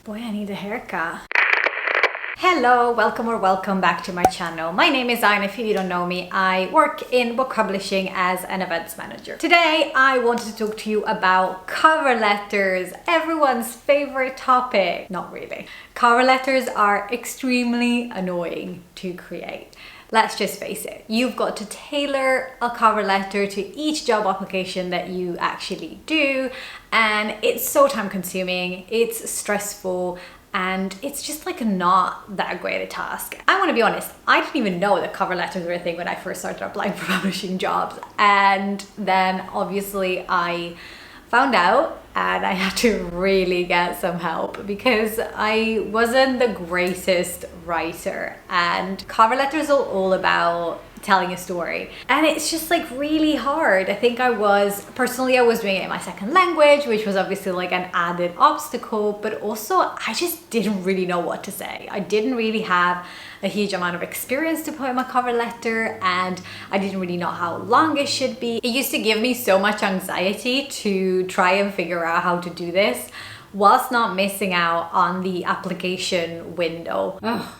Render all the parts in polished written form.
Boy, I need a haircut. Hello, welcome back to my channel. My name is Zain. If you don't know me, I work in book publishing as an events manager. Today, I wanted to talk to you about cover letters, everyone's favorite topic. Not really. Cover letters are extremely annoying to create. Let's just face it, you've got to tailor a cover letter to each job application that you actually do, and it's so time consuming, it's stressful, and it's just like not that great a task. I want to be honest, I didn't even know that cover letters were a thing when I first started applying for publishing jobs, and then obviously I found out and I had to really get some help because I wasn't the greatest writer, and cover letters are all about telling a story, and it's just like really hard. I think I was doing it in my second language, which was obviously like an added obstacle, but also I just didn't really know what to say. I didn't really have a huge amount of experience to put in my cover letter, and I didn't really know how long it should be. It used to give me so much anxiety to try and figure out how to do this whilst not missing out on the application window. Ugh.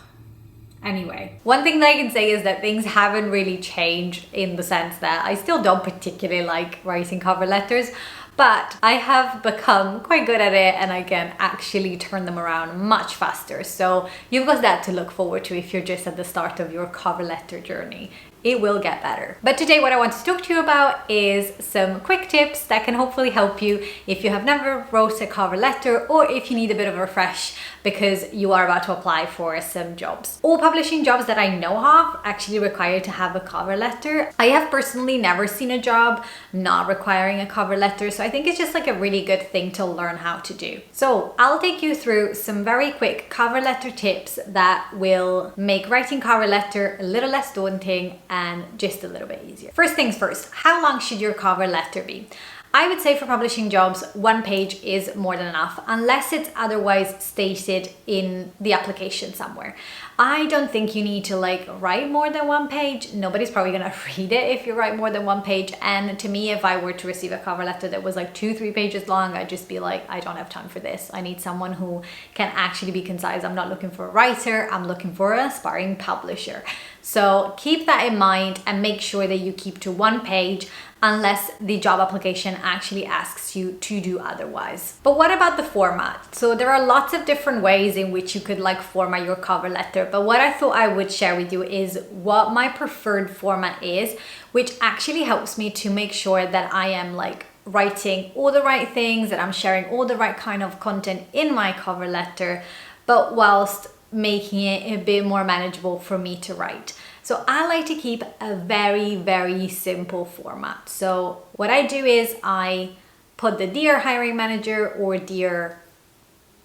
Anyway, one thing that I can say is that things haven't really changed in the sense that I still don't particularly like writing cover letters, but I have become quite good at it and I can actually turn them around much faster. So you've got that to look forward to if you're just at the start of your cover letter journey. It will get better. But today what I want to talk to you about is some quick tips that can hopefully help you if you have never wrote a cover letter, or if you need a bit of a refresh because you are about to apply for some jobs. All publishing jobs that I know of actually require you to have a cover letter. I have personally never seen a job not requiring a cover letter, so I think it's just like a really good thing to learn how to do. So I'll take you through some very quick cover letter tips that will make writing cover letter a little less daunting and just a little bit easier. First things first, how long should your cover letter be? I would say for publishing jobs, 1 page is more than enough, unless it's otherwise stated in the application somewhere. I don't think you need to like write more than 1 page. Nobody's probably gonna read it if you write more than 1 page. And to me, if I were to receive a cover letter that was like 2-3 pages long, I'd just be like, I don't have time for this. I need someone who can actually be concise. I'm not looking for a writer, I'm looking for an aspiring publisher. So keep that in mind and make sure that you keep to 1 page unless the job application actually asks you to do otherwise. But what about the format? So there are lots of different ways in which you could like format your cover letter, but what I thought I would share with you is what my preferred format is, which actually helps me to make sure that I am like writing all the right things, that I'm sharing all the right kind of content in my cover letter, but whilst making it a bit more manageable for me to write. So I like to keep a very simple format. So what I do is I put the dear hiring manager or dear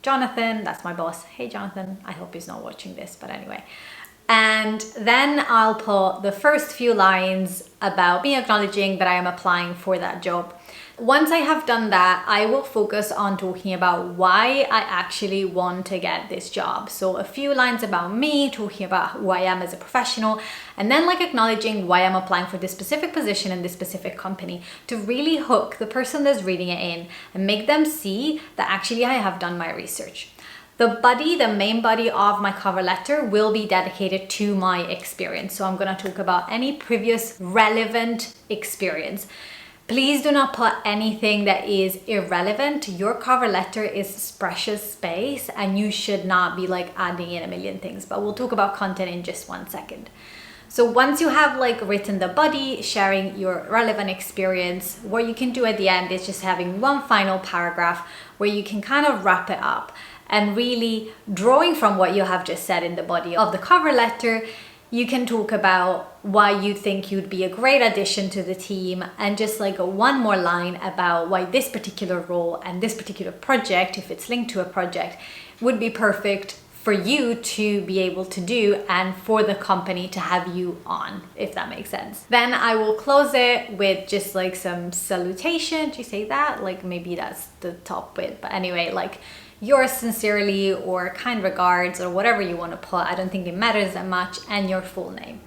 Jonathan, that's my boss. Hey Jonathan, I hope he's not watching this, but anyway. And then I'll put the first few lines about me acknowledging that I am applying for that job. Once I have done that, I will focus on talking about why I actually want to get this job. So a few lines about me, talking about who I am as a professional, and then like acknowledging why I'm applying for this specific position in this specific company to really hook the person that's reading it in and make them see that actually I have done my research. The main body of my cover letter will be dedicated to my experience. So I'm going to talk about any previous relevant experience. Please do not put anything that is irrelevant. Your cover letter is precious space and you should not be like adding in a million things, but we'll talk about content in just 1 second. So once you have like written the body, sharing your relevant experience, what you can do at the end is just having one final paragraph where you can kind of wrap it up and really drawing from what you have just said in the body of the cover letter. You can talk about why you think you'd be a great addition to the team, and just like one more line about why this particular role and this particular project, if it's linked to a project, would be perfect for you to be able to do and for the company to have you on, if that makes sense. Then I will close it with just like some salutation. Do you say that? Like maybe that's the top bit, but anyway, like yours sincerely or kind regards or whatever you want to put. I don't think it matters that much, and your full name.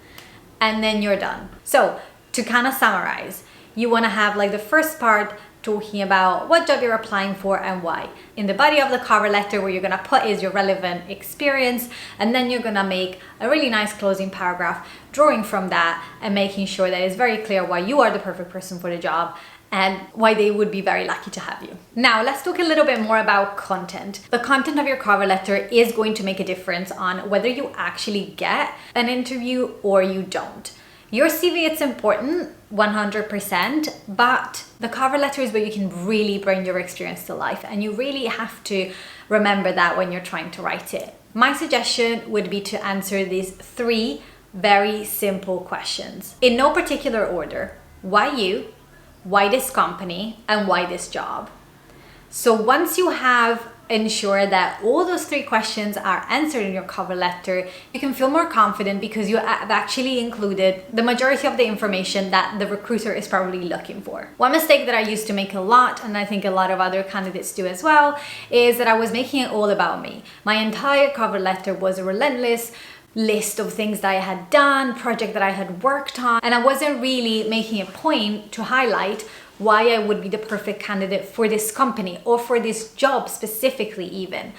And then you're done. So to kind of summarize, you want to have like the first part talking about what job you're applying for and why. In the body of the cover letter, what you're gonna put is your relevant experience, and then you're gonna make a really nice closing paragraph drawing from that and making sure that it's very clear why you are the perfect person for the job and why they would be very lucky to have you. Now, let's talk a little bit more about content. The content of your cover letter is going to make a difference on whether you actually get an interview or you don't. Your CV, it's important, 100%, but the cover letter is where you can really bring your experience to life, and you really have to remember that when you're trying to write it. My suggestion would be to answer these 3 very simple questions. In no particular order. Why you? Why this company? And why this job? So once you have ensured that all those 3 questions are answered in your cover letter, you can feel more confident because you have actually included the majority of the information that the recruiter is probably looking for. One mistake that I used to make a lot, and I think a lot of other candidates do as well, is that I was making it all about me. My entire cover letter was a relentless list of things that I had done, project that I had worked on, and I wasn't really making a point to highlight why I would be the perfect candidate for this company or for this job specifically even.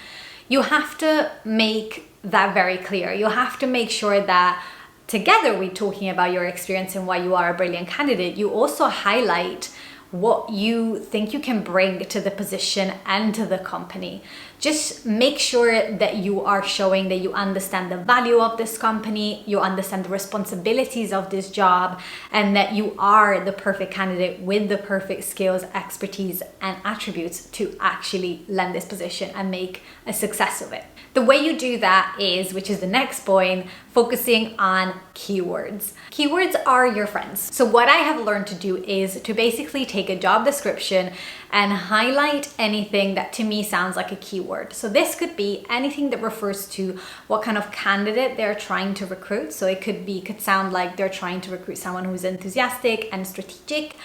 You have to make that very clear. You have to make sure that together with talking about your experience and why you are a brilliant candidate, you also highlight what you think you can bring to the position and to the company. Just make sure that you are showing that you understand the value of this company, you understand the responsibilities of this job, and that you are the perfect candidate with the perfect skills, expertise, and attributes to actually land this position and make a success of it. The way you do that is, which is the next point, focusing on keywords. Keywords are your friends. So what I have learned to do is to basically take a job description and highlight anything that to me sounds like a keyword. So this could be anything that refers to what kind of candidate they're trying to recruit. So it could sound like they're trying to recruit someone who's enthusiastic and strategic,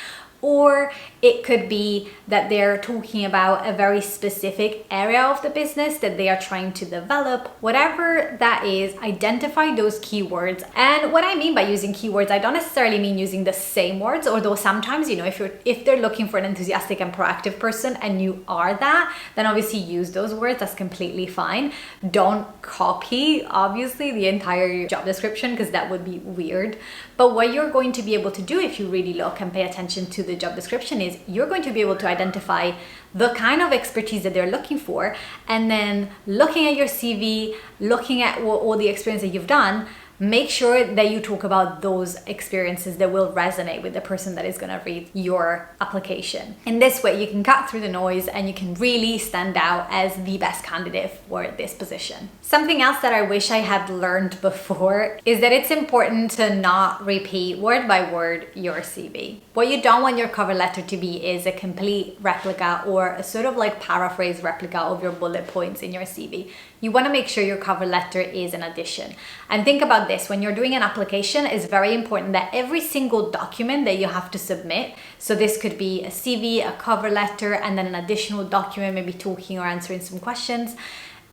or it could be that they're talking about a very specific area of the business that they are trying to develop. Whatever that is, identify those keywords. And what I mean by using keywords, I don't necessarily mean using the same words, although sometimes, if they're looking for an enthusiastic and proactive person and you are that, then obviously use those words. That's completely fine. Don't copy, obviously, the entire job description because that would be weird. But what you're going to be able to do if you really look and pay attention to the job description is you're going to be able to identify the kind of expertise that they're looking for, and then looking at your CV, looking at all the experience that you've done, make sure that you talk about those experiences that will resonate with the person that is going to read your application. In this way, you can cut through the noise and you can really stand out as the best candidate for this position. Something else that I wish I had learned before is that it's important to not repeat word by word your CV. What you don't want your cover letter to be is a complete replica or a sort of like paraphrase replica of your bullet points in your CV. You want to make sure your cover letter is an addition. And think about this, when you're doing an application, it's very important that every single document that you have to submit, so this could be a CV, a cover letter, and then an additional document, maybe talking or answering some questions.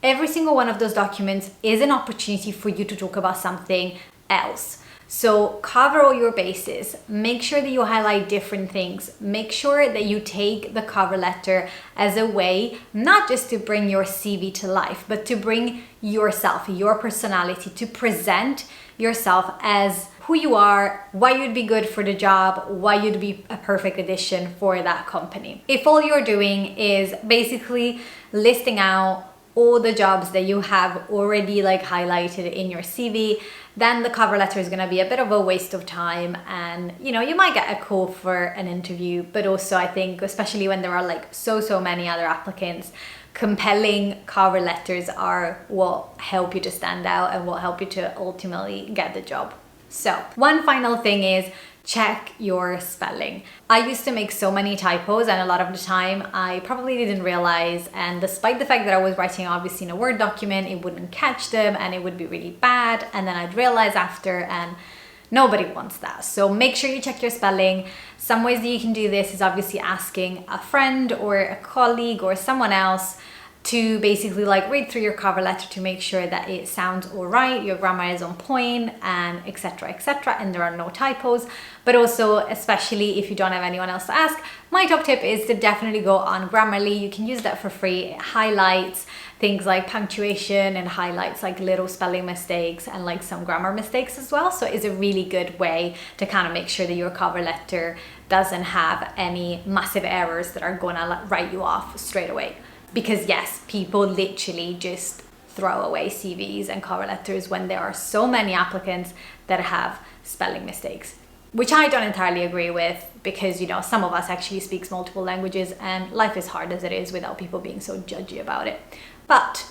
Every single one of those documents is an opportunity for you to talk about something else. So cover all your bases, make sure that you highlight different things, make sure that you take the cover letter as a way, not just to bring your CV to life, but to bring yourself, your personality, to present yourself as who you are, why you'd be good for the job, why you'd be a perfect addition for that company. If all you're doing is basically listing out all the jobs that you have already highlighted in your CV, then the cover letter is going to be a bit of a waste of time, and you might get a call for an interview, but also I think, especially when there are so many other applicants, compelling cover letters are what help you to stand out and what help you to ultimately get the job. So one final thing is check your spelling. I used to make so many typos, and a lot of the time I probably didn't realize, and despite the fact that I was writing obviously in a Word document, it wouldn't catch them and it would be really bad, and then I'd realize after, and nobody wants that. So make sure you check your spelling. Some ways that you can do this is obviously asking a friend or a colleague or someone else to basically like read through your cover letter to make sure that it sounds all right, your grammar is on point, and etc, and there are no typos. But also, especially if you don't have anyone else to ask, my top tip is to definitely go on Grammarly. You can use that for free. It highlights things like punctuation and highlights like little spelling mistakes and like some grammar mistakes as well. So it's a really good way to kind of make sure that your cover letter doesn't have any massive errors that are gonna write you off straight away. Because yes, people literally just throw away CVs and cover letters when there are so many applicants that have spelling mistakes, which I don't entirely agree with, because, you know, some of us actually speaks multiple languages and life is hard as it is without people being so judgy about it. But,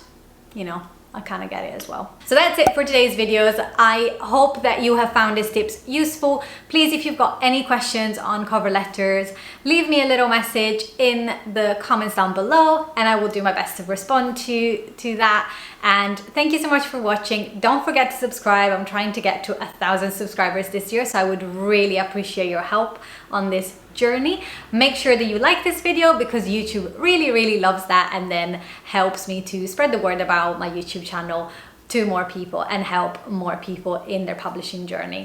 you know, I kind of get it as well. So that's it for today's videos. I hope that you have found these tips useful. Please, if you've got any questions on cover letters, leave me a little message in the comments down below and I will do my best to respond to that. And thank you so much for watching. Don't forget to subscribe. I'm trying to get to 1,000 subscribers this year, so I would really appreciate your help on this journey. Make sure that you like this video because YouTube really loves that, and then helps me to spread the word about my YouTube channel to more people and help more people in their publishing journey.